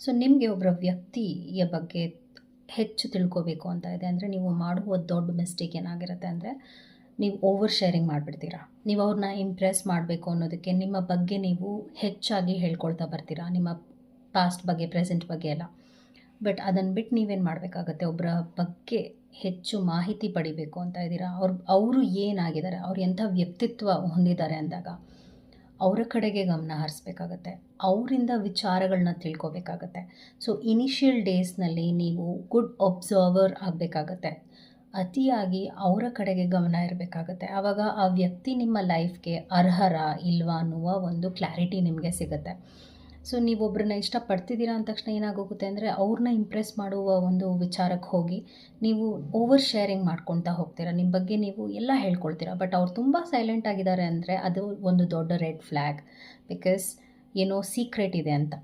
So ನಿಮಗೆ ಒಬ್ಬರ ವ್ಯಕ್ತಿಯ ಬಗ್ಗೆ ಹೆಚ್ಚು ತಿಳ್ಕೋಬೇಕು ಅಂತ ಇದೆ ಅಂದರೆ, ನೀವು ಮಾಡುವ ದೊಡ್ಡ ಮಿಸ್ಟೇಕ್ ಏನಾಗಿರುತ್ತೆ ಅಂದರೆ, ನೀವು ಓವರ್ ಶೇರಿಂಗ್ ಮಾಡಿಬಿಡ್ತೀರಾ. ನೀವು ಅವ್ರನ್ನ ಇಂಪ್ರೆಸ್ ಮಾಡಬೇಕು ಅನ್ನೋದಕ್ಕೆ ನಿಮ್ಮ ಬಗ್ಗೆ ನೀವು ಹೆಚ್ಚಾಗಿ ಹೇಳ್ಕೊಳ್ತಾ ಬರ್ತೀರಾ, ನಿಮ್ಮ ಪಾಸ್ಟ್ ಬಗ್ಗೆ, ಪ್ರೆಸೆಂಟ್ ಬಗ್ಗೆ ಎಲ್ಲ. ಬಟ್ ಅದನ್ನು ಬಿಟ್ಟು ನೀವೇನು ಮಾಡಬೇಕಾಗತ್ತೆ, ಒಬ್ಬರ ಬಗ್ಗೆ ಹೆಚ್ಚು ಮಾಹಿತಿ ಪಡಿಬೇಕು ಅಂತ ಇದ್ದೀರಾ, ಅವರು ಏನಾಗಿದ್ದಾರೆ, ಅವ್ರು ಎಂಥ ವ್ಯಕ್ತಿತ್ವ ಹೊಂದಿದ್ದಾರೆ ಅಂದಾಗ ಅವರ ಕಡೆಗೆ ಗಮನ ಹರಿಸ್ಬೇಕಾಗತ್ತೆ, ಅವರಿಂದ ವಿಚಾರಗಳನ್ನ ತಿಳ್ಕೊಬೇಕಾಗತ್ತೆ. ಸೊ ಇನಿಷಿಯಲ್ ಡೇಸ್ನಲ್ಲಿ ನೀವು ಗುಡ್ ಒಬ್ಸರ್ವರ್ ಆಗಬೇಕಾಗತ್ತೆ, ಅತಿಯಾಗಿ ಅವರ ಕಡೆಗೆ ಗಮನ ಇರಬೇಕಾಗತ್ತೆ. ಆವಾಗ ಆ ವ್ಯಕ್ತಿ ನಿಮ್ಮ ಲೈಫ್ಗೆ ಅರ್ಹರ ಇಲ್ವಾ ಅನ್ನುವ ಒಂದು ಕ್ಲಾರಿಟಿ ನಿಮಗೆ ಸಿಗುತ್ತೆ. ಸೊ ನೀವೊಬ್ಬರನ್ನ ಇಷ್ಟಪಡ್ತಿದ್ದೀರಾ ಅಂದ ತಕ್ಷಣ ಏನಾಗೋಗುತ್ತೆ ಅಂದರೆ, ಅವ್ರನ್ನ ಇಂಪ್ರೆಸ್ ಮಾಡುವ ಒಂದು ವಿಚಾರಕ್ಕೆ ಹೋಗಿ ನೀವು ಓವರ್ ಶೇರಿಂಗ್ ಮಾಡ್ಕೊಳ್ತಾ ಹೋಗ್ತೀರಾ, ನಿಮ್ಮ ಬಗ್ಗೆ ನೀವು ಎಲ್ಲ ಹೇಳ್ಕೊಳ್ತೀರಾ. ಬಟ್ ಅವ್ರು ತುಂಬ ಸೈಲೆಂಟ್ ಆಗಿದ್ದಾರೆ ಅಂದರೆ ಅದು ಒಂದು ದೊಡ್ಡ ರೆಡ್ ಫ್ಲ್ಯಾಗ್, ಬಿಕಾಸ್ ಏನೋ ಸೀಕ್ರೆಟ್ ಇದೆ ಅಂತ.